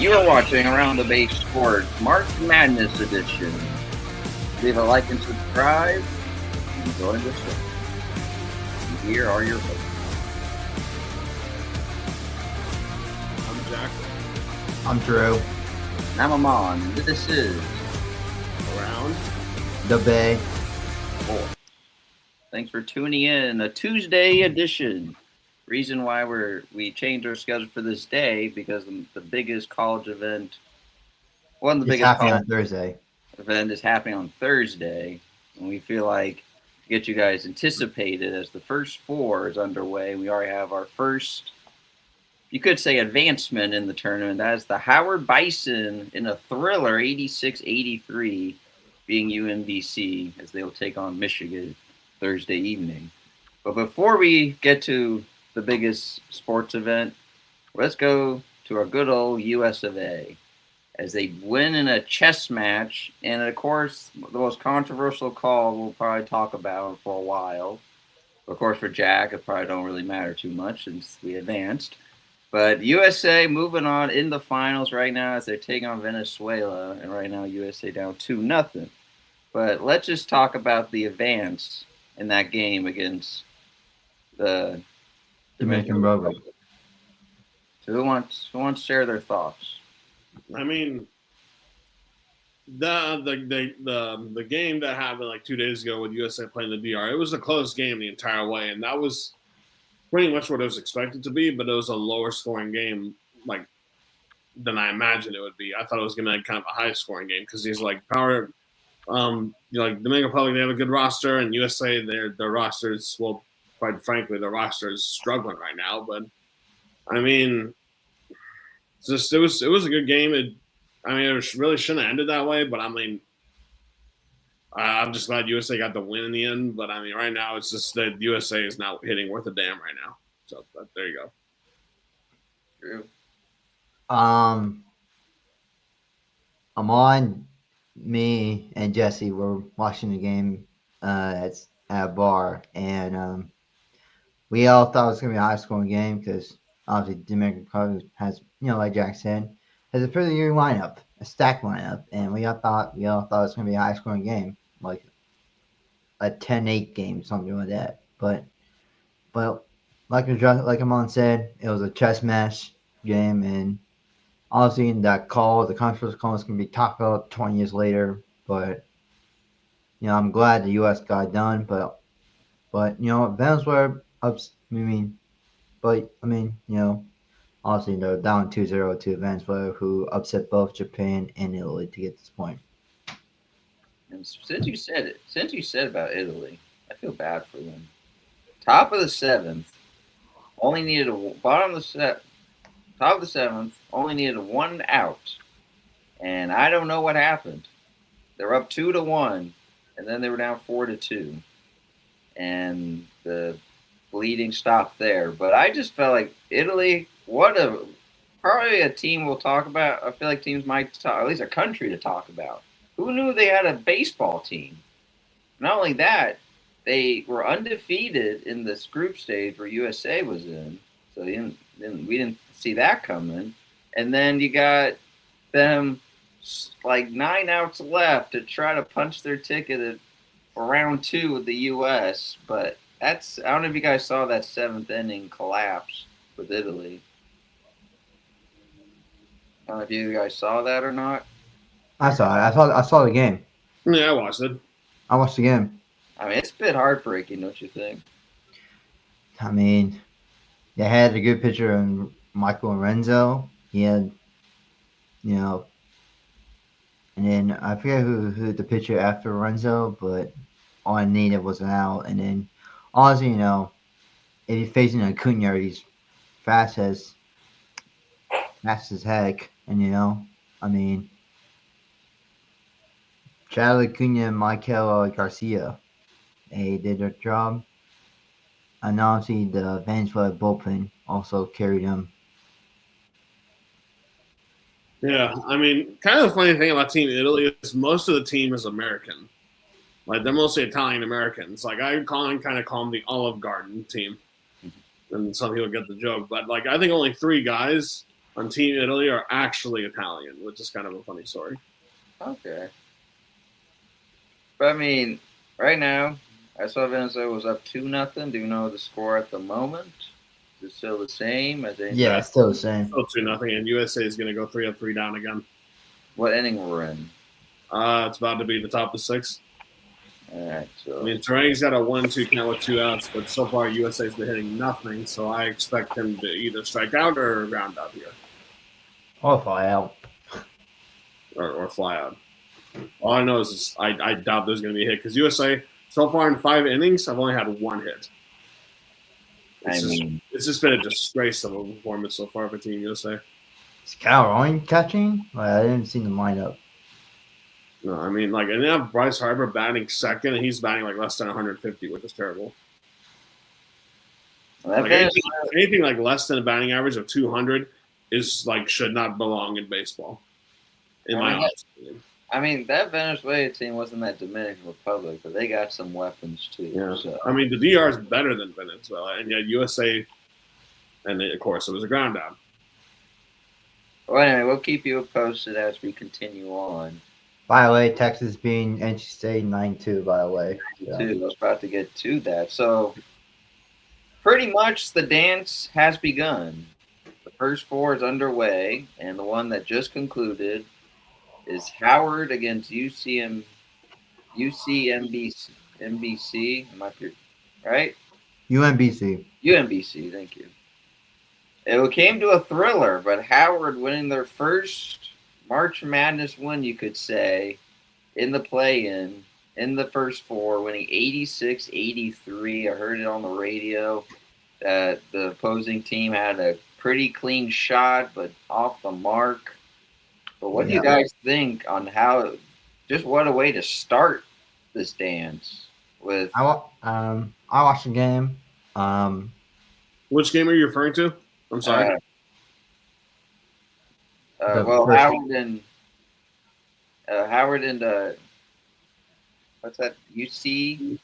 You are watching Around the Base Sports March Madness Edition. Leave a like and subscribe. Enjoy the show. And here are your hosts. I'm Jack. I'm Drew. And I'm Amon. This is Around the Bay. Thanks for tuning in. A Tuesday edition. Reason why we changed our schedule for this day because the biggest college event, one of the It's biggest happening college on Thursday. event is happening on Thursday, and we feel like to get you guys anticipated as the first four is underway. We already have our first, you could say, advancement in the tournament. That is the Howard Bison in a thriller 86-83 being UMBC as they will take on Michigan Thursday evening. But before we get to the biggest sports event, let's go to our good old US of A as they win in a chess match. And of course, the most controversial call we'll probably talk about for a while. Of course, for Jack, it probably don't really matter too much since we advanced. But USA moving on in the finals right now as they're taking on Venezuela. And right now, USA down 2-0. But let's just talk about the advance in that game against the Dominican Republic. So who wants to share their thoughts? I mean, the game that happened like 2 days ago with USA playing the DR, it was a close game the entire way, and that was pretty much what it was expected to be. But it was a lower scoring game, like than I imagined it would be. I thought it was going to be kind of a high scoring game because these like power, like Dominican Republic, they have a good roster, and USA their roster is, well, quite frankly, the roster is struggling right now. But I mean, it was a good game. It really shouldn't have ended that way. But I mean, I'm just glad USA got the win in the end. But I mean, right now it's just that USA is not hitting worth a damn right now. So there you go. Drew? Amon, me, and Jesse were watching the game at a bar, and we all thought it was going to be a high-scoring game because obviously Dominican Republic has, like Jack said, has a pretty good lineup, a stacked lineup, and we all thought it was going to be a high-scoring game, like a 10-8 game, something like that. But like Amon said, it was a chess match game, and obviously the controversial call is going to be talked about 20 years later. But I'm glad the U.S. got it done, but Venezuela obviously they're down 2-0 to Venezuela, who upset both Japan and Italy to get this point. And since you said about Italy, I feel bad for them. Top of the seventh, only needed top of the seventh, only needed one out, and I don't know what happened. They're up 2-1, and then they were down 4-2, and the bleeding stopped there. But I just felt like Italy, probably a team we'll talk about. I feel like teams might talk, at least a country to talk about. Who knew they had a baseball team? Not only that, they were undefeated in this group stage where USA was in. So we didn't see that coming. And then you got them like 9 outs left to try to punch their ticket for round 2 with the U.S. But I don't know if you guys saw that 7th inning collapse with Italy. I don't know if you guys saw that or not. I saw it. I saw the game. Yeah, I watched it. I watched the game. I mean, it's a bit heartbreaking, don't you think? I mean, they had a good pitcher in Michael Lorenzo. He had, and then I forget who the pitcher after Lorenzo, but all I needed was an out. And then, honestly, if you're facing Acuna, he's fast as heck. And, Chad Acuna and Michael Garcia, they did their job. And obviously, the Venezuela bullpen also carried them. Yeah, I mean, kind of the funny thing about Team Italy is most of the team is American. Like, they're mostly Italian Americans. Like, I kind of call them the Olive Garden team. And some people get the joke. But, like, I think only 3 guys on Team Italy are actually Italian, which is kind of a funny story. Okay. But I mean, right now, I saw Venezuela was up 2-0. Do you know the score at the moment? Is it still the same? As in, Yeah, it's still the same. Still 2-0, and USA is going to go 3 up, 3 down again. What inning we're in? It's about to be the top of 6. All right. So I mean, Terang's got a 1-2 count with 2 outs, but so far USA's been hitting nothing, so I expect him to either strike out or ground out here. Or fly out. Or fly out. All I know is I doubt there's going to be a hit because USA, so far in 5 innings, I've only had 1 hit. It's just been a disgrace of a performance so far for Team USA. Is Cal Rowling catching? I didn't see the lineup. No, I mean, and they have Bryce Harper batting second, and he's batting less than 150, which is terrible. Anything less than a batting average of 200 is should not belong in baseball. In my opinion. I mean, that Venezuela team wasn't that Dominican Republic, but they got some weapons too. Yeah. So. I mean, the DR is better than Venezuela, and yet USA, and of course, it was a ground down. Well, anyway, we'll keep you posted as we continue on. By the way, Texas being NC State 9-2, by the way. Yeah. I was about to get to that. So, pretty much the dance has begun. The first 4 is underway, and the one that just concluded is Howard against UCMBC. Am I right? UMBC, thank you. It came to a thriller, but Howard winning their first March Madness win, you could say, in the play-in, in the first 4, winning 86-83. I heard it on the radio that the opposing team had a pretty clean shot, but off the mark. But what do you guys think on what a way to start this dance with? I watched the game. Which game are you referring to? I'm sorry. Howard and what's that? UMBC.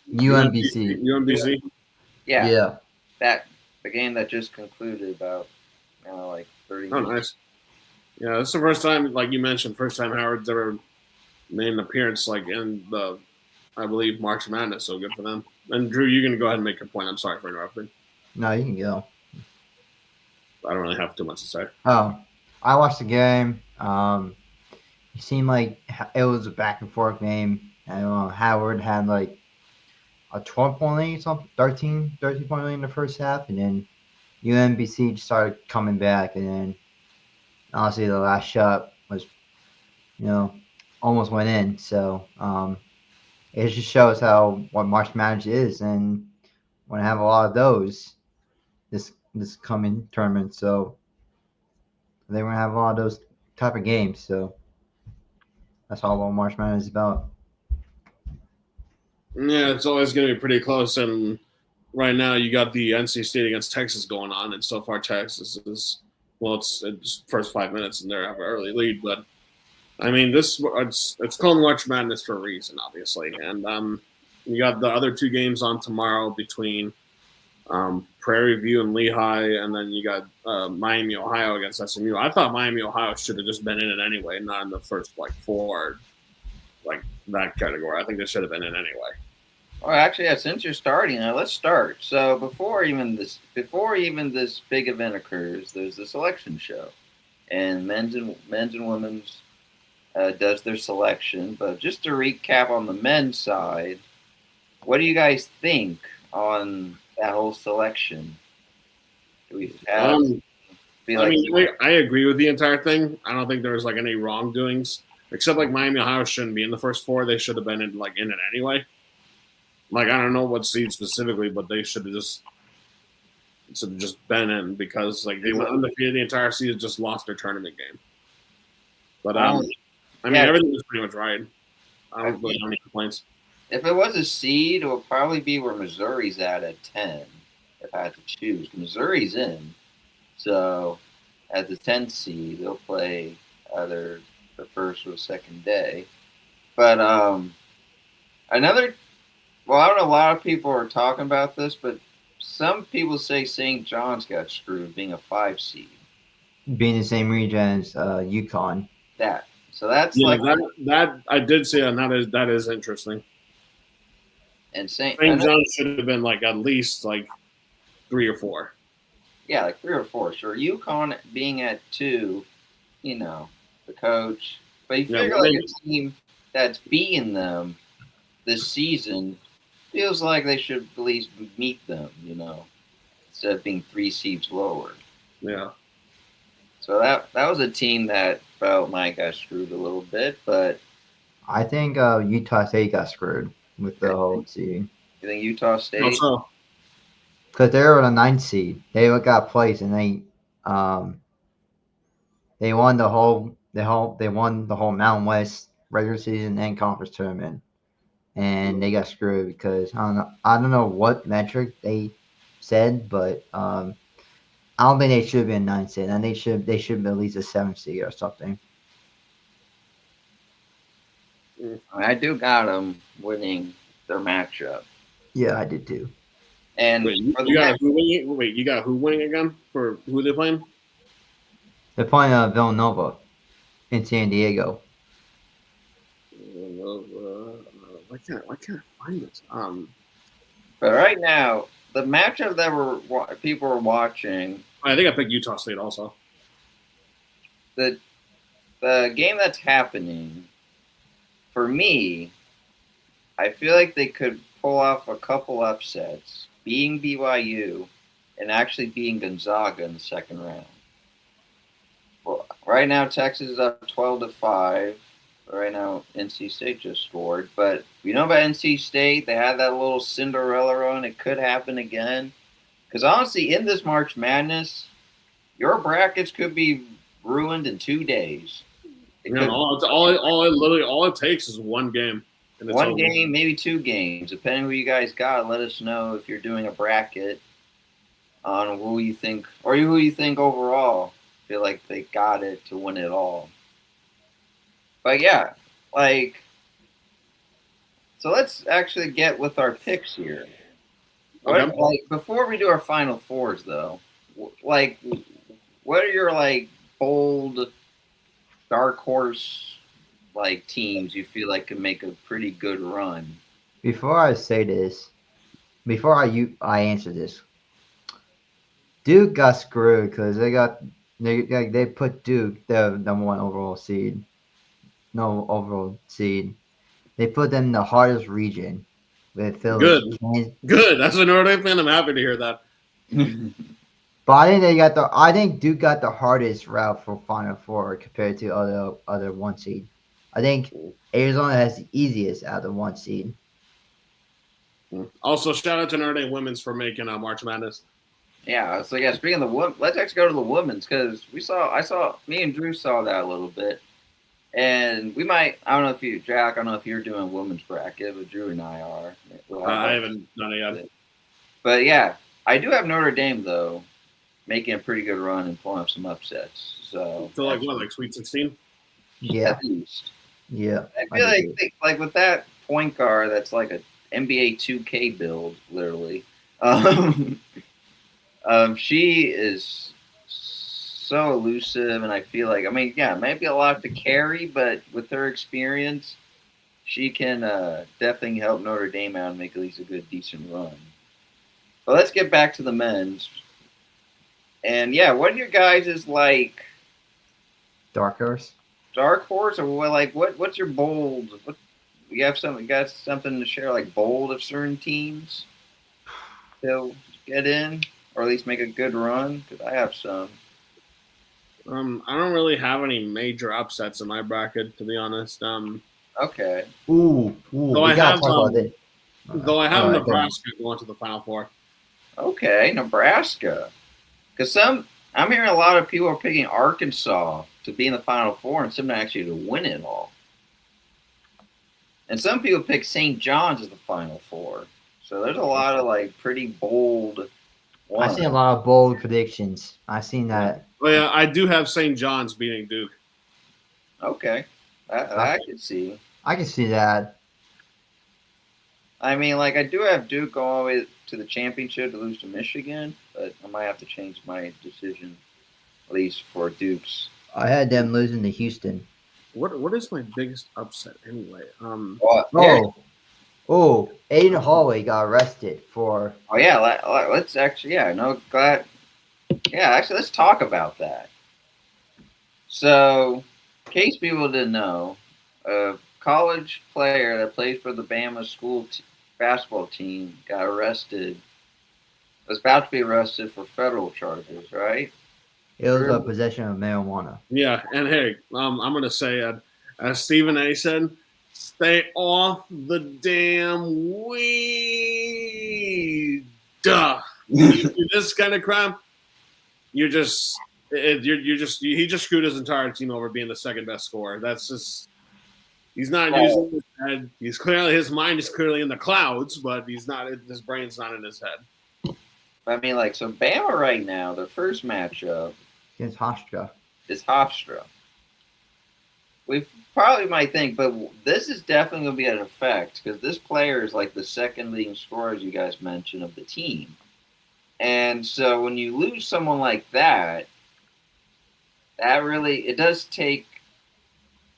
Yeah. That the game that just concluded about 30 minutes. Oh, nice. Yeah, this is the first time, like you mentioned, Howard's ever made an appearance in the, I believe, March Madness. So good for them. And Drew, you can go ahead and make your point. I'm sorry for interrupting. No, you can go. I don't really have too much to say. Oh, I watched the game. It seemed like it was a back and forth game. And Howard had a 12-point lead, 13 point lead in the first half, and then UMBC started coming back, and then honestly the last shot was, almost went in. So it just shows what March Madness is, and we're gonna have a lot of those this coming tournament. So they want to have a lot of those type of games. So that's all what March Madness is about. Yeah, it's always going to be pretty close. And right now you got the NC State against Texas going on. And so far Texas is, it's first 5 minutes and they have an early lead. But, I mean, it's called March Madness for a reason, obviously. And you got the other 2 games on tomorrow between Prairie View and Lehigh, and then you got Miami, Ohio against SMU. I thought Miami, Ohio should have just been in it anyway, not in the first 4, that category. I think they should have been in anyway. Well, actually, since you're starting, let's start. So before even this big event occurs, there's the selection show, and men's and women's does their selection. But just to recap on the men's side, what do you guys think on that whole selection? Do we have? I agree with the entire thing. I don't think there was any wrongdoings, except Miami, Ohio shouldn't be in the first 4. They should have been in it anyway. I don't know what seed specifically, but they should have just been in because they went undefeated the entire season, just lost their tournament game. But everything was pretty much right. I don't really have any complaints. If it was a seed, it would probably be where Missouri's at 10, if I had to choose. Missouri's in. So, as the 10th seed, they'll play either the first or second day. But I don't know, a lot of people are talking about this, but some people say St. John's got screwed being a 5 seed. being the same region as Yukon. That. So that's Yeah, like that I did see, and that is interesting. and Saint. I St. know, John should have been like at least like 3 or 4. yeah, like 3 or 4. Sure, UConn being at 2, the coach. But you Yeah, figure like a team that's beating them this season feels like they should at least meet them, instead of being 3 seeds lower. yeah. So that was a team that felt like got screwed a little bit, but I think Utah State got screwed with the okay. whole seed You think Utah State? Also, because they were the ninth seed. They got placed and um they won they won the whole Mountain West regular season and conference tournament, and they got screwed because I don't know what metric they said, but I don't think they should be a ninth seed, and they should be at least a seventh seed or something. I do got them winning their matchup, Yeah, I did too. and wait, for the you got next, who winning? Wait, you got who winning again for who they playing? They're playing Villanova in San Diego. Why can't I find this? but right now the matchup that people were watching, I think I picked Utah State also. the the game that's happening for me, I feel like they could pull off a couple upsets, being BYU and actually being Gonzaga in the second round. Well, right now Texas is up 12-5. Right now NC State just scored, but we know about NC State. They had that little Cinderella run. It could happen again. Because honestly, in this March Madness, your brackets could be ruined in 2 days. It Yeah, could all it takes is one game, and it's one over. game, maybe 2 games, depending who you guys got. Let us know if you're doing a bracket on who you think, or who you think overall feel like they got it to win it all. But yeah, like, so let's actually get with our picks here. Okay. What, like, before we do our final fours, though, like, what are your like bold dark horse like teams you feel like could make a pretty good run? Before I say this, before I answer this, Duke got screwed because they put Duke the number one overall seed, no overall seed. They put them in the hardest region with Good, Philly, Kansas. good. That's a Notre Dame fan. I'm happy to hear that. But I think Duke got the hardest route for Final Four compared to other one seed. I think Arizona has the easiest out of the one seed. Also, shout out to Notre Dame women's for making March Madness. Yeah, so yeah, speaking of the women, let's actually go to the women's because me and Drew saw that a little bit. And we might, I don't know if you, Jack, I don't know if you're doing women's bracket, but Drew and I are. I haven't done it yet. But yeah, I do have Notre Dame, though, making a pretty good run and pulling up some upsets. So like what, like Sweet 16? Yeah, at least. yeah. I feel like with that point guard that's like a NBA 2K build, literally. She is so elusive, and I feel like, I mean, yeah, it might be a lot to carry, but with her experience, she can definitely help Notre Dame out and make at least a good, decent run. But let's get back to the men's. And yeah, what are your guys' like Dark horse. dark horse, or what's your bold? What you got something to share like bold of certain teams they'll get in, or at least make a good run? Because I have some. I don't really have any major upsets in my bracket, to be honest. Okay. Ooh, Though we I gotta have talk about this. though I have All right, go ahead. Nebraska going to the Final Four. Okay, Nebraska. Because I'm hearing a lot of people are picking Arkansas to be in the Final Four and some actually to win it all. And some people pick St. John's as the Final Four. So there's a lot of like pretty bold I ones. seen a lot of bold predictions. I seen that. Oh yeah, I do have St. John's beating Duke. Okay, I can see. I can see that. I mean, like I do have Duke going all the way to the championship to lose to Michigan, but I might have to change my decision at least for Dukes. I had them losing to Houston. What is my biggest upset anyway? Well, yeah. Aiden Hallway got arrested for. Oh yeah, let's actually actually let's talk about that. So, in case people didn't know, a college player that played for the Bama basketball team got arrested. Was about to be arrested for federal charges, right? It was a possession of marijuana. Yeah, and hey, I'm gonna say, as Stephen A. said, stay off the damn weed. Duh. You do this kind of crap, he just screwed his entire team over being the second best scorer. That's just he's not using his head. His mind is clearly in the clouds, but he's not. His brain's not in his head. I mean, like, so Bama right now, their first matchup against Hofstra. Is Hofstra. We probably might think, but this is definitely going to be an effect because this player is like the second leading scorer, as you guys mentioned, of the team. And so when you lose someone like that, it does take,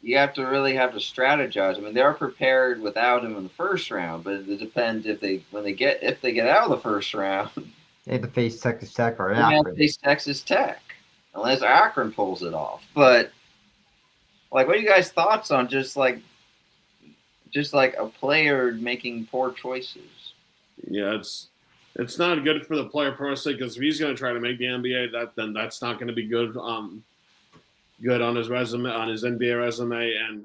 you have to really have to strategize. I mean, they are prepared without him in the first round, but it depends if they get out of the first round. They have to face Texas Tech or Akron. They have Akron. to face Texas Tech, unless Akron pulls it off. But like, what are you guys' thoughts on just like a player making poor choices? Yeah, it's not good for the player personally because if he's going to try to make the NBA, then that's not going to be good. Good on his resume, on his NBA resume, and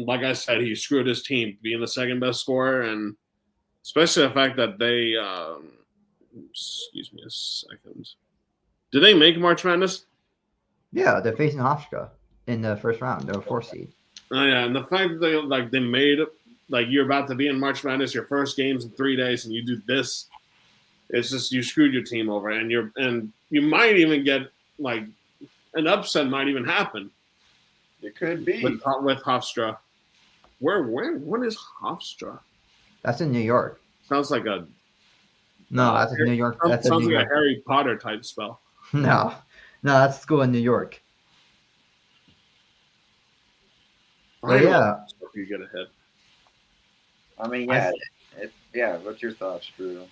like I said, he screwed his team being the second best scorer, and especially the fact that they. Excuse me a second. Did they make March Madness? Yeah, they're facing Hofstra in the first round. They're a 4 seed. Oh yeah, and the fact that they made you're about to be in March Madness, your first game's in 3 days, and you do this, it's just you screwed your team over, and you might even get like an upset might even happen. It could be with Hofstra. When is Hofstra? That's in New York. Sounds like a. No, that's in New York. That's sounds New like York. a Harry Potter type spell. No, that's school in New York. But yeah, you get ahead. I mean, yeah. What's your thoughts, Drew?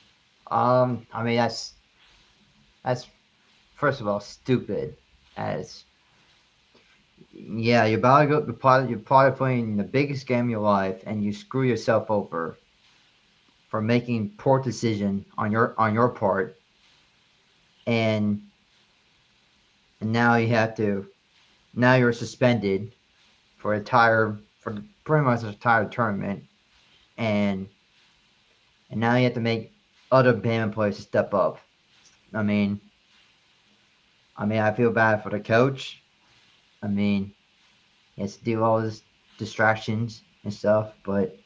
I mean that's first of all stupid. As you're about to go. You're probably playing the biggest game of your life, and you screw yourself over for making poor decision on your part, and now you're suspended for pretty much the entire tournament, and now you have to make other Bama players step up. I mean, I feel bad for the coach. I mean, he has to do all these distractions and stuff, but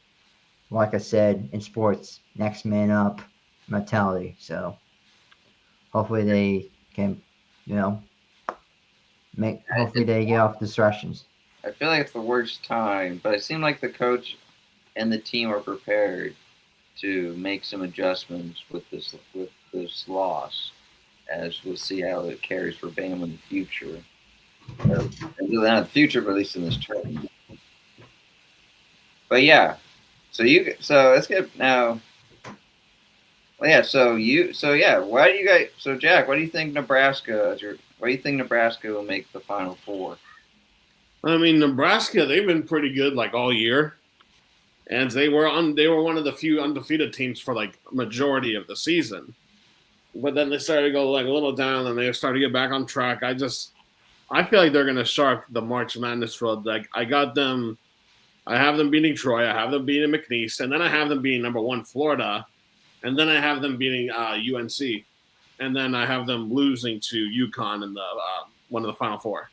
like I said, in sports, next man up mentality. So hopefully they can, hopefully they get off distractions. I feel like it's the worst time, but it seemed like the coach and the team are prepared to make some adjustments with this loss, as we'll see how it carries for Bama in the future. Not in the future, but at least in this tournament. But yeah, so let's get now. Well, yeah, why do you guys? So Jack, what do you think Nebraska will make the Final Four? I mean, Nebraska, they've been pretty good like all year, and they were one of the few undefeated teams for like majority of the season. But then they started to go like a little down, and they started to get back on track. I feel like they're gonna shark the March Madness road. Like I have them beating Troy, I have them beating McNeese, and then I have them beating number 1 Florida, and then I have them beating UNC, and then I have them losing to UConn in the one of the Final Four.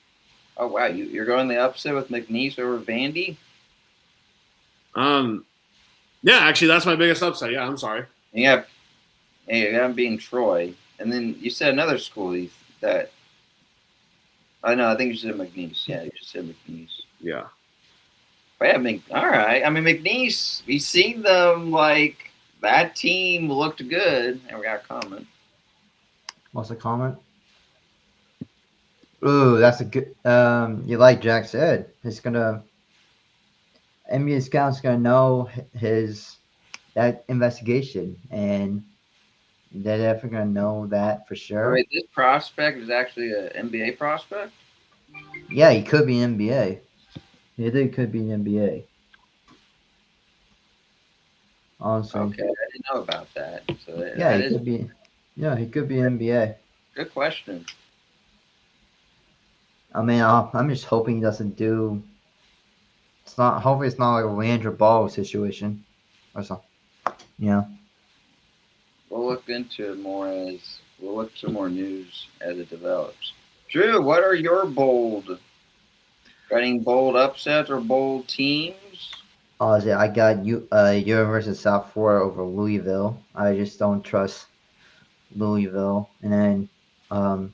Oh wow, you're going the upset with McNeese over Vandy? Yeah, actually, that's my biggest upset. Yeah, I'm sorry. You have them beating Troy, and then you said another school that. I know. I think you said McNeese. Yeah, you just said McNeese. Yeah. But yeah, all right. I mean, McNeese. We seen them like that team looked good, and we got a comment. What's the comment? Ooh, that's a good. You like Jack said, it's gonna NBA scout's gonna know his that investigation, and they're definitely gonna know that for Oh, sure. wait, this prospect is actually an NBA prospect? Yeah, he could be an NBA. He really could be an NBA. Honestly, Okay, I didn't know about that. So yeah, that he is could be. Yeah, he could be an NBA. a good question. I mean, I'm just hoping he doesn't do. It's not. Hopefully, it's not like a Leandro Ball situation or something. You know. We'll look into it more as we'll look to more news as it develops. Drew, what are your got any bold upsets or bold teams? Honestly, I got University of South Florida over Louisville. I just don't trust Louisville, um,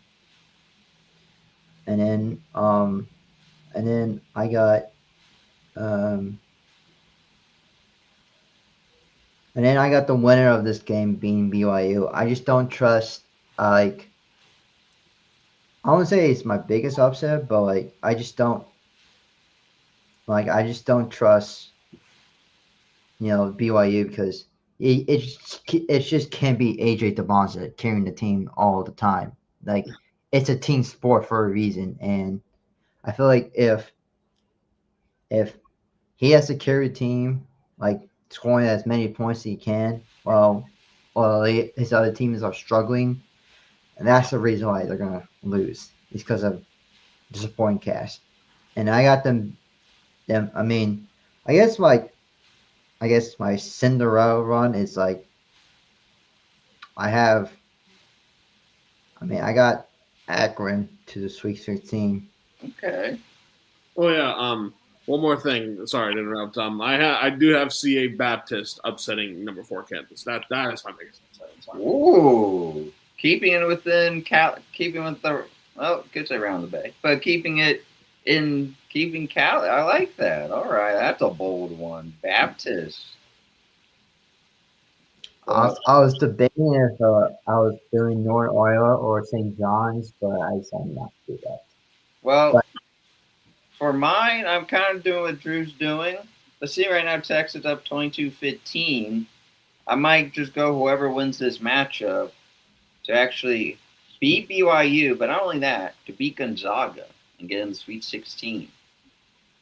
and then and then I got um, and then I got the winner of this game being BYU. I just don't trust like I won't say it's my biggest upset, but like I just don't trust BYU because it just can't be AJ DeBonza carrying the team all the time. Like it's a team sport for a reason, and I feel like if he has to carry the team, like scoring as many points as he can, while his other teams are struggling, and that's the reason why they're gonna lose. Is because of disappointing cast. And I got them. I mean, I guess like I guess my Cinderella run is like I have. I mean, I got Akron to the Sweet 16. Okay. Oh yeah. One more thing. Sorry to interrupt. I do have CA Baptist upsetting number 4 Kansas. That is my biggest upset. Sorry. Ooh, keeping it within keeping with the well, could say around the bay, but keeping Cali. I like that. All right, that's a bold one. Baptist. Well, I was debating if I was doing North Oil or St. John's, but I decided not to do that. well, But for mine, I'm kind of doing what Drew's doing. Let's see right now, Texas up 22-15. I might just go whoever wins this matchup to actually beat BYU, but not only that, to beat Gonzaga and get in the Sweet 16.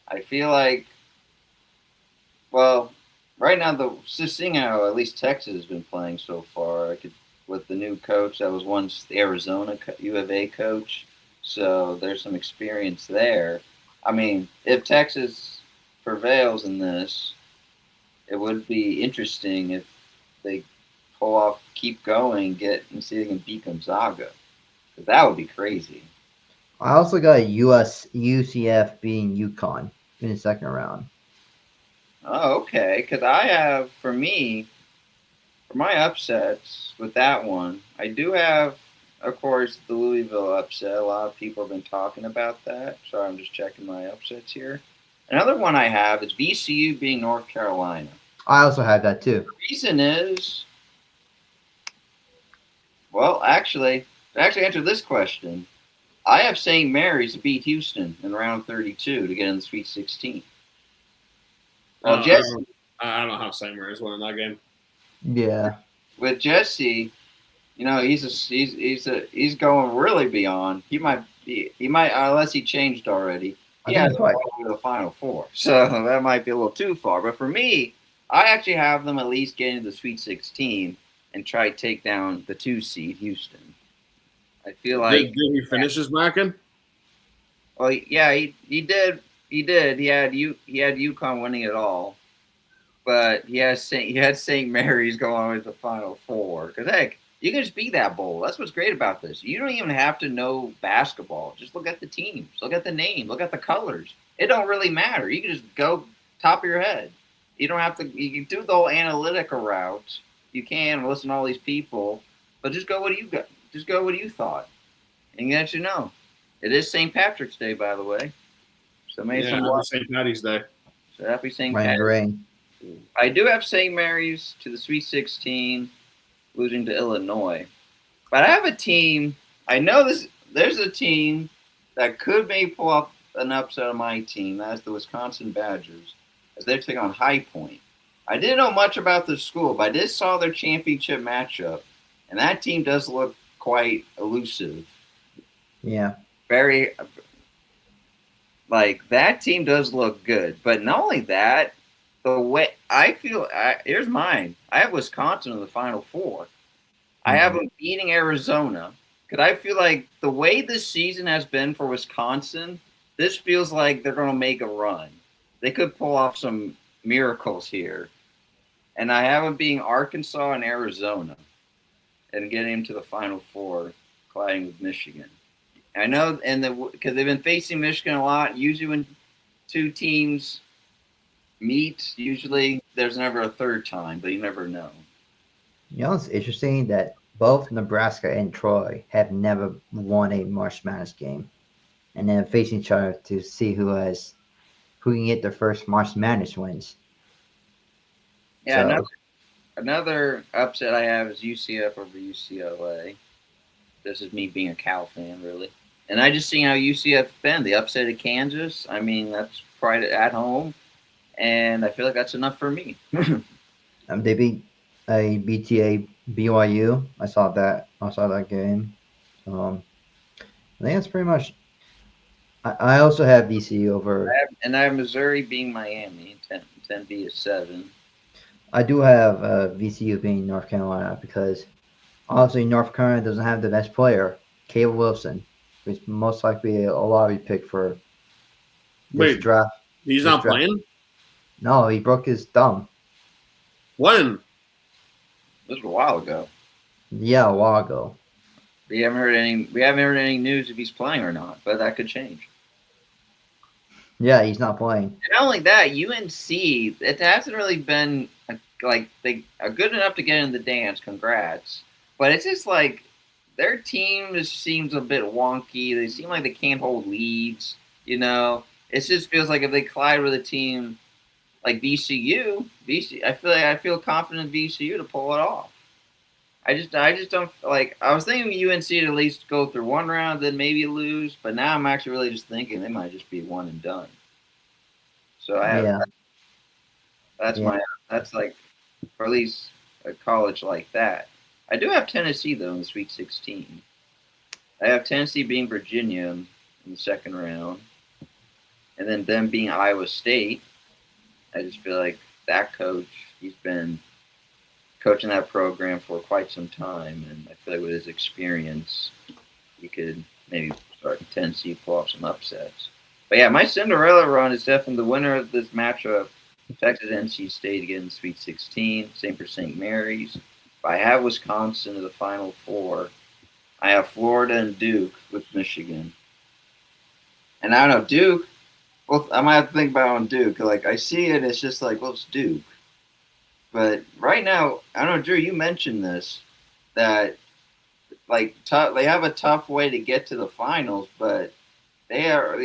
I feel like, well, right now, just seeing how at least Texas has been playing so far, I could with the new coach that was once the Arizona U of A coach, so there's some experience there. I mean, if Texas prevails in this, it would be interesting if they pull off, keep going, get and see if they can beat Gonzaga. 'Cause that would be crazy. I also got UCF beating UConn in the second round. Oh, okay. Because I have, for me, for my upsets with that one, I do have, of course, the Louisville upset. A lot of people have been talking about that. So I'm just checking my upsets here. Another one I have is VCU being North Carolina. I also had that too. The reason is, well, actually answer this question. I have St. Mary's to beat Houston in round 32 to get in the Sweet 16. Well, I Jesse, don't. I don't know how St. Mary's winning that game. Yeah. with Jesse, he's going really beyond. He might unless he changed already. I He think has it's them right. all to the Final Four, so that might be a little too far. But for me, I actually have them at least getting to the Sweet 16 and try to take down the 2 seed Houston. I feel like, Did he finish his bracket? well, yeah, he did. He did. He had UConn winning it all, but he had St. Mary's going with the Final Four. Because heck, you can just be that bowl. That's what's great about this. You don't even have to know basketball. Just look at the teams, look at the name, look at the colors. It don't really matter. You can just go top of your head. You don't have to. You can do the whole analytical route. You can listen to all these people, but just go what you got. Just go what you thought, and let you know. It is St. Patrick's Day, by the way. So maybe Yeah, happy St. Patty's Day. So happy St. Rain, Patrick's. rain. I do have St. Mary's to the Sweet 16, losing to Illinois. But I have a team. I know this. There's a team that could maybe pull off an upset on my team. That's the Wisconsin Badgers, as they take on High Point. I didn't know much about the school, but I did saw their championship matchup, and that team does look quite elusive. Yeah. Very like that team does look good, but not only that, the way I feel. Here's mine. I have Wisconsin in the Final Four. I have Mhm. them beating Arizona because I feel like the way this season has been for Wisconsin, this feels like they're going to make a run. They could pull off some miracles here, and I have them being Arkansas and Arizona and getting into the Final Four, colliding with Michigan. I know, and because they've been facing Michigan a lot. Usually, when two teams meet, usually there's never a third time, but you never know. You know, it's interesting that both Nebraska and Troy have never won a March Madness game, and then facing each other to see who can get their first March Madness wins. Yeah, So another upset I have is UCF over UCLA. This is me being a Cal fan, really. And I just seen how UCF been. The upset of Kansas. I mean, that's pride at home, and I feel like that's enough for me. they beat a BTA BYU. I saw that. I saw that game. I think that's pretty much. I also have VCU over. I have Missouri being Miami. 10B is 7. I do have VCU being North Carolina because obviously North Carolina doesn't have the best player, Caleb Wilson, who's most likely a lottery pick for this Wait, draft. he's This not draft. playing? No, he broke his thumb. When? This was a while ago. Yeah, a while ago. We haven't heard any. We haven't heard any news if he's playing or not, but that could change. Yeah, he's not playing. And not only that, UNC it hasn't really been like they are good enough to get in the dance. Congrats, but it's just like their team just seems a bit wonky. They seem like they can't hold leads. It just feels like if they collide with a team like VCU, I feel confident in VCU to pull it off. I just don't like. I was thinking UNC to at least go through one round, then maybe lose. But now I'm actually really just thinking they might just be one and done. So I have Yeah, that's yeah. my that's like for at least a college like that. I do have Tennessee though in the Sweet 16. I have Tennessee being Virginia in the second round, and then them being Iowa State. I just feel like that coach, he's been coaching that program for quite some time, and I feel like with his experience, he could maybe start Tennessee pull off some upsets. But yeah, my Cinderella run is definitely the winner of this matchup. Texas NC State again in the Sweet 16. Same for St. Mary's. If I have Wisconsin to the Final Four, I have Florida and Duke with Michigan. And I don't know, Duke, well, I might have to think about on Duke. Like, I see it, it's just like, well, it's Duke. But right now, I don't know, Drew, you mentioned this, that like they have a tough way to get to the finals, but they are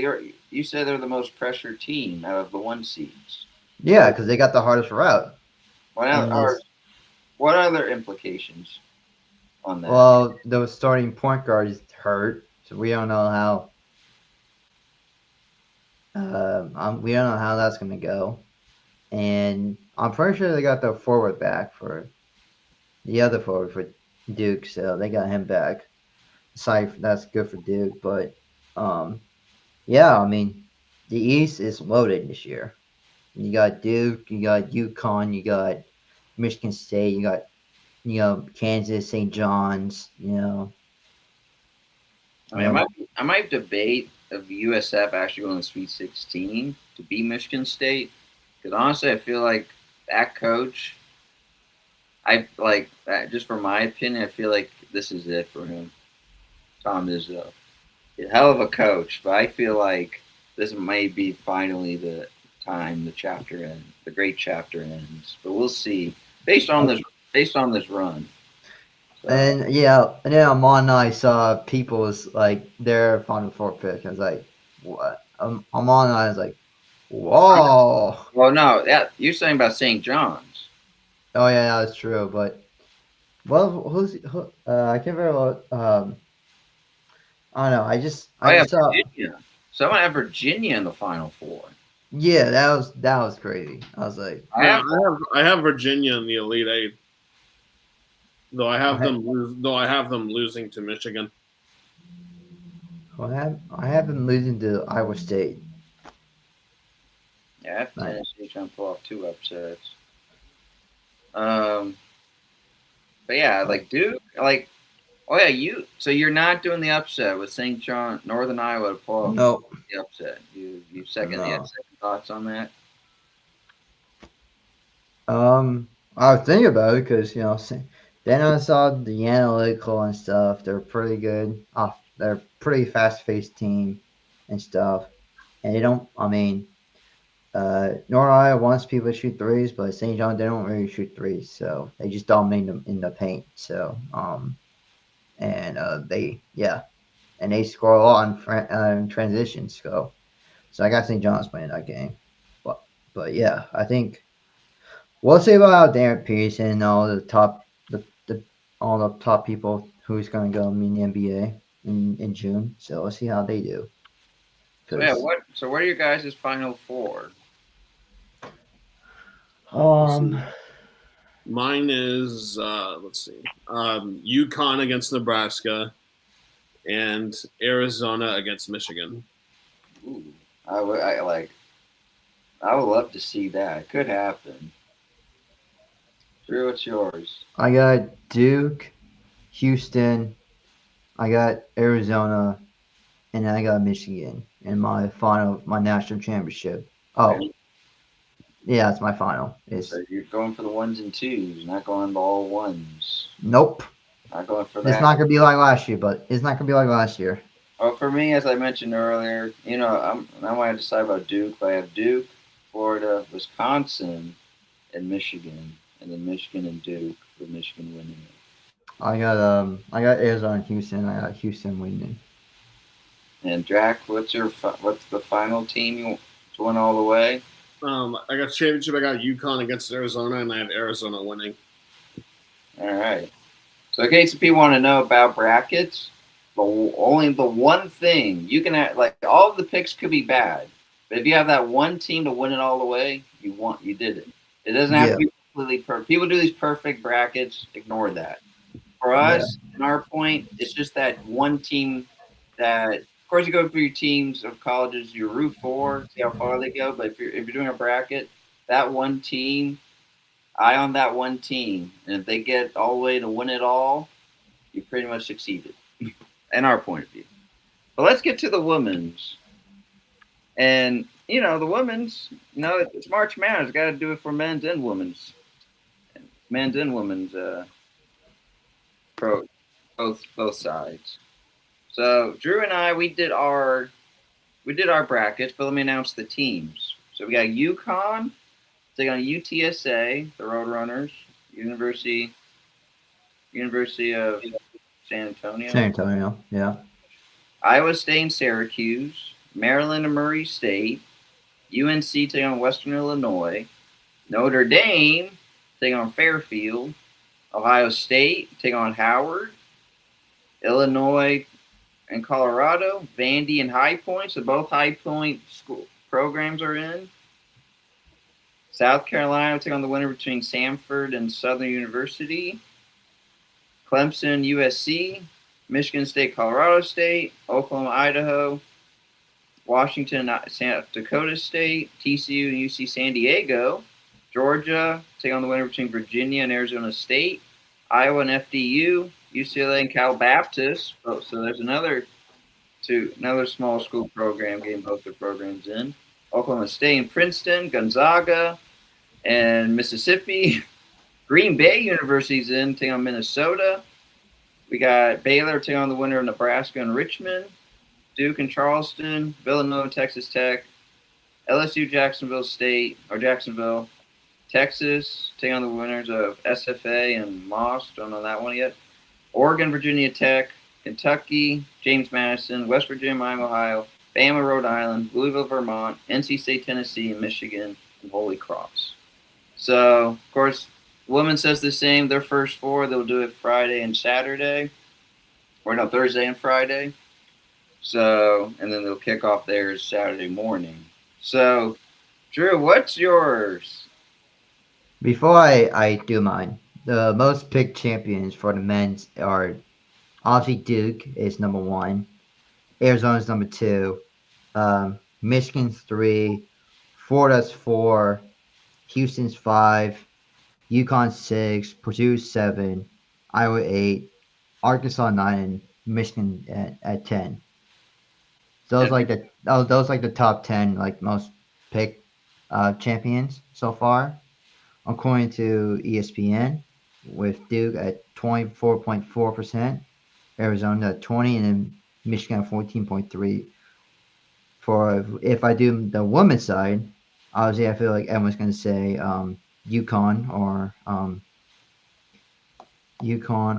you said they're the most pressured team out of the one seeds. Yeah, because they got the hardest route. What And are this, what other implications on that? well, the starting point guard is hurt, so we don't know how. We don't know how that's gonna go. And I'm pretty sure they got the forward back for the other forward for Duke, so they got him back. Sorry, that's good for Duke, but um, yeah, I mean, the East is loaded this year. You got Duke, you got UConn, you got Michigan State, you got Kansas, St. John's, I mean, um, I might debate of USF actually going to Sweet 16 to beat Michigan State because honestly, I feel like that coach. I like that just from my opinion. I feel like this is it for him. Tom Izzo. A hell of a coach, but I feel like this may be finally the time the chapter ends, the great chapter ends. But we'll see. Based on this run. So, and yeah, and then Amon and I saw people's like their Final Four pick. I was like, what? Amon and I was like, whoa. well, no, yeah, you're saying about St. John's. Oh yeah, that's true. But well, I can't remember. I don't know. Oh I yeah, just saw. Virginia. Someone had Virginia in the Final Four. Yeah, that was crazy. I was like, I Yeah, have I have Virginia in the Elite Eight, though I, I have them losing to Michigan. I have them losing to Iowa State. yeah, I have Like, Tennessee trying to pull off 2 upsets. Um, but yeah, like Duke, like oh yeah, so you're not doing the upset with St. John, Northern Iowa to pull off no, the upset. You no. second thoughts on that? I was thinking about it because then I saw the analytical and stuff. They're pretty good. They're pretty fast paced team and stuff. And they don't. I mean, North Iowa wants people to shoot threes, but St. John they don't really shoot threes, so they just dominate them in the paint. So and and they score a lot in transitions. So I got St. John's playing that game. But but yeah, I think we'll see about Darren Peterson and all the all the top people who's going to go in the NBA in June. So we'll see how they do. So yeah, Cause what are your guys' Final Four? Let's um see. Mine is let's see, UConn against Nebraska and Arizona against Michigan. Ooh, I would love to see that. It could happen. Drew, what's yours? I got Duke, Houston, I got Arizona, and I got Michigan in my national championship. Okay. Oh yeah, that's my final. It's So you're going for the ones and twos, not going to all ones. nope. Not going for It's that. not gonna be like last year, but it's not gonna be like last year. Well, for me, as I mentioned earlier, I might decide about Duke, but I have Duke, Florida, Wisconsin, and Michigan, and then Michigan and Duke, with Michigan winning it. I got Arizona and Houston. I got Houston winning. And Jack, what's the final team you to win all the way? I got championship. I got UConn against Arizona, and I have Arizona winning. All right. So in case people want to know about brackets, only the one thing you can have, like all of the picks could be bad, but if you have that one team to win it all the way, you did it. It doesn't have to Yeah, be completely perfect. People do these perfect brackets. Ignore that. For yeah, us, in our point, it's just that one team that. Of course, you go through your teams of colleges you root for, see how far they go. But if you're doing a bracket, that one team, eye on that one team, and if they get all the way to win it all, you pretty much succeeded, in our point of view. But let's get to the women's. And, the women's, it's March Madness. Got to do it for men's and women's. Men's and women's pro, both sides. So Drew and I, we did our brackets, but let me announce the teams. So we got UConn taking on UTSA, the Roadrunners, University of San Antonio. San Antonio. Yeah, Iowa State and Syracuse, Maryland and Murray State, UNC taking on Western Illinois, Notre Dame taking on Fairfield, Ohio State taking on Howard, Illinois and Colorado, Vandy and High Point, so both High Point school programs are in. South Carolina taking on the winner between Samford and Southern University, Clemson, USC, Michigan State, Colorado State, Oklahoma, Idaho, Washington, South Dakota State, TCU and UC San Diego, Georgia take on the winner between Virginia and Arizona State, Iowa and FDU, UCLA and Cal Baptist. So there's another small school program getting both their programs in. Oklahoma State and Princeton, Gonzaga and Mississippi. Green Bay University's in taking on Minnesota. We got Baylor taking on the winner of Nebraska and Richmond, Duke and Charleston, Villanova, Texas Tech, LSU, Jacksonville, Texas taking on the winners of SFA and Moss. Don't know that one yet. Oregon, Virginia Tech, Kentucky, James Madison, West Virginia, Miami, Ohio, Bama, Rhode Island, Louisville, Vermont, NC State, Tennessee, and Michigan, and Holy Cross. So, of course, women says the same. Their first four, they'll do it Friday and Saturday. Or no, Thursday and Friday. So, and then they'll kick off theirs Saturday morning. So, Drew, what's yours? Before I do mine, the most picked champions for the men's are obviously Duke is number one, Arizona's number two, Michigan's three, Florida's four, Houston's five, UConn six, Purdue seven, Iowa eight, Arkansas nine, and Michigan at 10. Those And like those like the top 10 like most picked champions so far, according to ESPN, with Duke at 24.4%, Arizona at 20, and then Michigan at 14.3. For if I do the women's side, obviously I feel like everyone's going to say UConn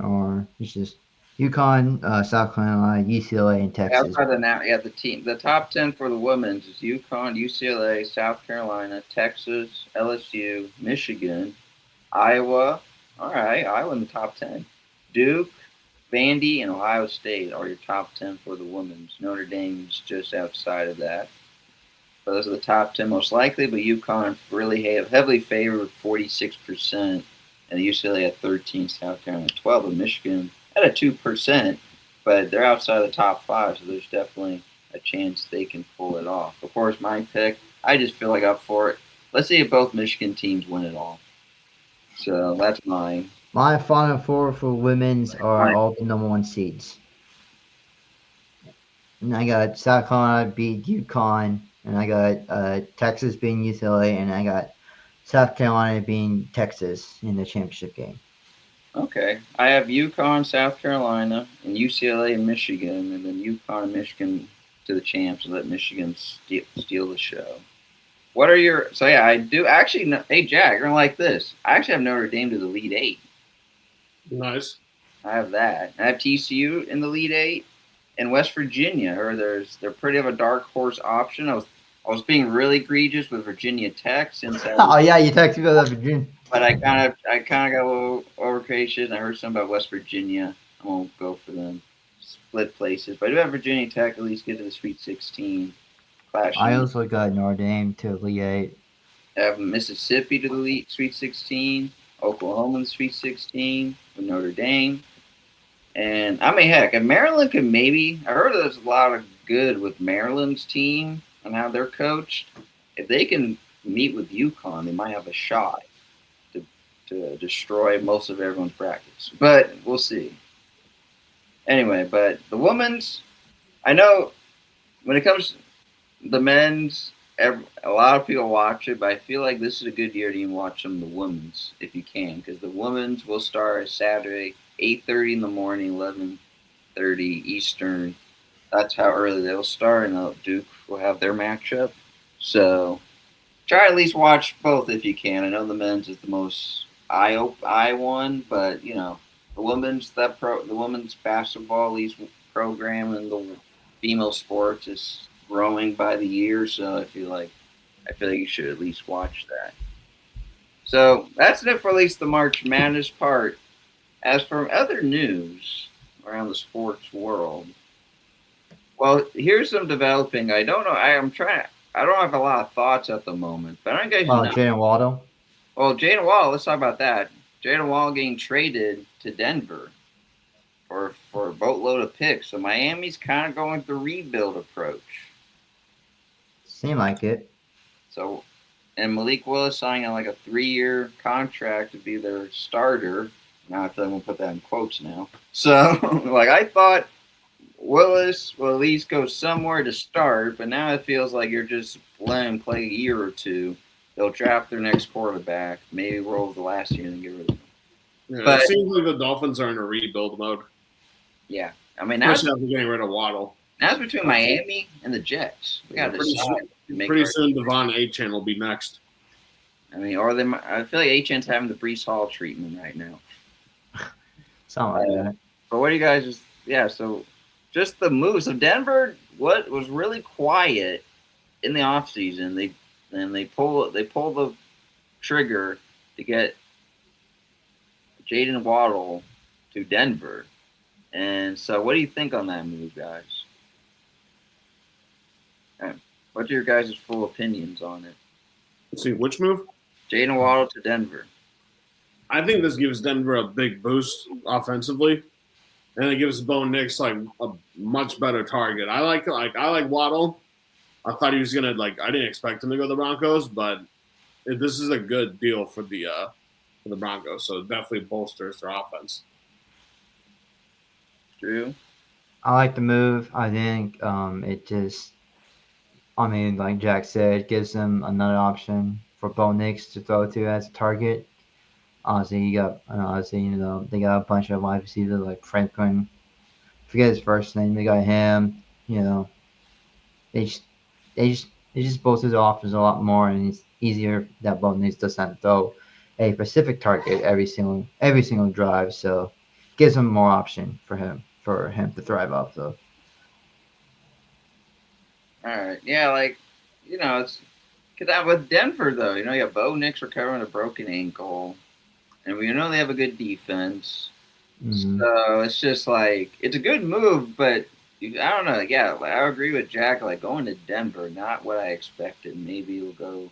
or it's just UConn, South Carolina, UCLA, and Texas. outside the now, yeah, the top 10 for the women's is UConn, UCLA, South Carolina, Texas, LSU, Michigan, Iowa. All right, Iowa in the top 10. Duke, Vandy, and Ohio State are your top 10 for the women's. Notre Dame's just outside of that. So those are the top 10 most likely, but UConn really heavily favored with 46%, and the UCLA at 13, South Carolina at 12, and Michigan at a 2%, but they're outside the top five, so there's definitely a chance they can pull it off. Of course, my pick, I just feel like up for it. Let's see if both Michigan teams win it all. So that's mine. My final four for women's are Mine. all the number one seeds. And I got South Carolina beat UConn, and I got Texas beating UCLA, and I got South Carolina beating Texas in the championship game. Okay. I have UConn, South Carolina, and UCLA and Michigan, and then UConn and Michigan to the champs and let Michigan steal the show. What are your. So, yeah, I do actually. Hey, Jack, you're going to like this. I actually have Notre Dame to the lead eight. Nice. I have that. I have TCU in the lead eight, and West Virginia, or they're pretty of a dark horse option. I was being really egregious with Virginia Tech since Oh yeah, you texted me about Virginia. but I kind of got a little overcautious. I heard something about West Virginia. I won't go for them. Split places, but I do have Virginia Tech at least get to the Sweet 16. I Clashing. also got Notre Dame to the eight. I have Mississippi to the Sweet 16. Oklahoma in the Sweet 16 with Notre Dame. And I mean, heck, if Maryland could maybe, I heard there's a lot of good with Maryland's team and how they're coached. If they can meet with UConn, they might have a shot to destroy most of everyone's brackets. But we'll see. Anyway, but the women's, I know when it comes to the men's, a lot of people watch it, but I feel like this is a good year to even watch some of the women's if you can, because the women's will start Saturday, 8:30 in the morning, 11:30 Eastern. That's how early they'll start, and Duke will have their matchup. So try at least watch both if you can. I know the men's is the most eye one, but the women's basketball league program and the female sports is growing by the year. So I feel like you should at least watch that. So that's it for at least the March Madness part. As for other news around the sports world, well, here's some developing. I don't know. I'm trying. I don't have a lot of thoughts at the moment, but I don't guys Oh, know. Jalen Waddle. Well, Jaden Wall. Let's talk about that. Jaden Wall getting traded to Denver for a boatload of picks. So Miami's kind of going the rebuild approach. Seemed like it. So, and Malik Willis signing like a 3-year contract to be their starter. Now I feel like I'm gonna put that in quotes now. So, like I thought Willis will at least go somewhere to start, but now it feels like you're just letting him play a year or two. They'll draft their next quarterback, maybe roll the last year and get rid of him. Yeah, But- it seems like the Dolphins are in a rebuild mode, Yeah, I mean now especially after getting rid of Waddle. it's between Miami and the Jets. We got to Pretty decide. Pretty soon, Devon A-Chan will be next. I mean, or I feel like A-Chan's having the Brees Hall treatment right now. Something like that. But what do you guys just? Yeah, so just the moves of Denver. What was really quiet in the offseason, they pull the trigger to get Jaden Waddle to Denver. And so, what do you think on that move, guys? What are your guys' full opinions on it? Let's see which move. Jalen Waddle to Denver. I think this gives Denver a big boost offensively, and it gives Bo Nix like a much better target. I like Waddle. I thought he was gonna I didn't expect him to go to the Broncos, but this is a good deal for the Broncos. So it definitely bolsters their offense. Drew. I like the move. I think it just, I mean, like Jack said, gives them another option for Bo Nix to throw to as a target. Honestly, they got a bunch of wide receivers like Franklin. Forget his first name. They got him. You know, they just, it just bolsters the offense a lot more, and it's easier that Bo Nix doesn't throw a specific target every single drive. So, gives him more option for him to thrive off. So. All right. Yeah, it's because with Denver though, you have Bo Nix recovering a broken ankle, and we know they have a good defense. Mm-hmm. So it's just it's a good move, but I don't know. Yeah, I agree with Jack. Going to Denver, not what I expected. Maybe we'll go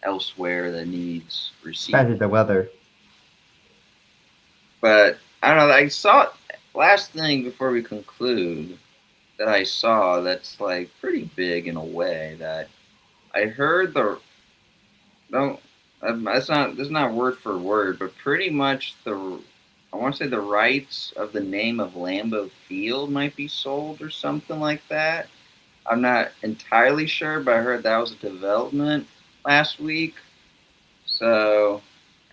elsewhere that needs receivers. Especially the weather. But I don't know. I saw last thing before we conclude that I saw that's pretty big in a way that I heard the don't that's not word for word, but pretty much I want to say the rights of the name of Lambeau Field might be sold or something like that. I'm not entirely sure, but I heard that was a development last week. So,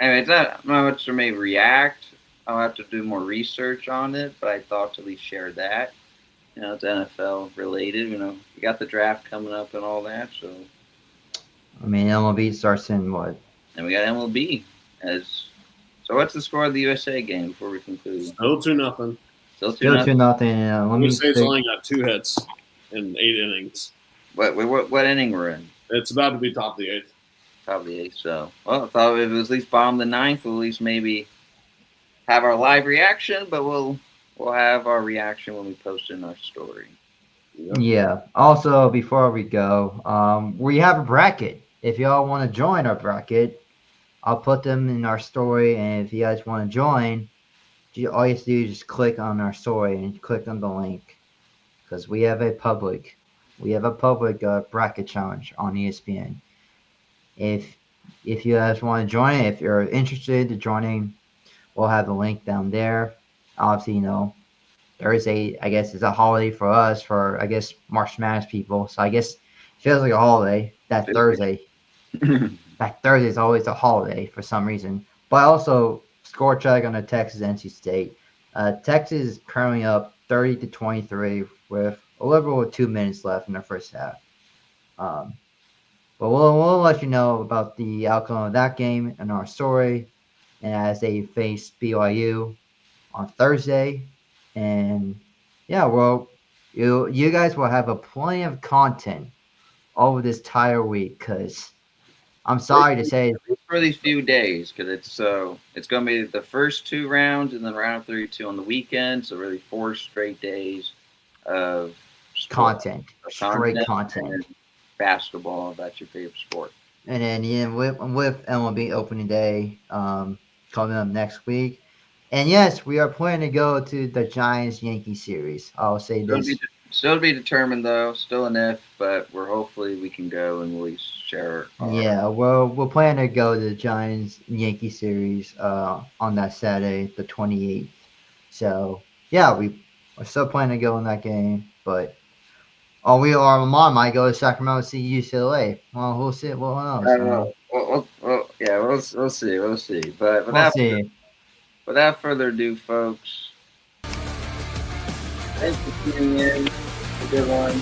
anyway, it's not much for me to react. I'll have to do more research on it, but I thought to at least share that. It's NFL related. You got the draft coming up and all that. So, I mean, MLB starts in what? and we got MLB as. So, what's the score of the USA game before we conclude? Still 2-0. Still 2-0. Still 2-0. Let me State's only got 2 hits in 8 innings. What inning we're in? It's about to be top of the 8th. Top of the 8th. So, well, I thought if it was at least bottom of the 9th, we'll at least maybe have our live reaction, but we'll have our reaction when we post in our story. Yep. Yeah. Also, before we go, we have a bracket. If y'all want to join our bracket, I'll put them in our story. And if you guys want to join, all you have to do is just click on our story and click on the link, because we have a public bracket challenge on ESPN. If you guys want to join it, if you're interested in joining, we'll have the link down there. Obviously, Thursday, I guess, is a holiday for us, for, I guess, March Madness people. So I guess it feels like a holiday that Thursday. That Thursday is always a holiday for some reason. But also, score check on the Texas NC State. Texas is currently up 30-23 with a little over 2 minutes left in the first half. But we'll let you know about the outcome of that game in our story, and as they face BYU on Thursday. And yeah, well, you guys will have a plenty of content over this entire week, because I'm sorry to say, for these few days, because it's going to be the first 2 rounds and then round 32 on the weekend. So really 4 straight days of content, straight content. Basketball, that's your favorite sport. And then with MLB opening day coming up next week. And yes, we are planning to go to the Giants-Yankees series. I'll say this. Still to be determined, though. Still an if, but hopefully we can go and at least share. Yeah, well, we're planning to go to the Giants-Yankees series on that Saturday, the 28th. So, yeah, we're still planning to go in that game. But our mom might go to Sacramento to see UCLA. Well, we'll see. Well, who knows? We'll see. We'll see. But we'll see. Without further ado, folks, thanks for tuning in. Have a good one.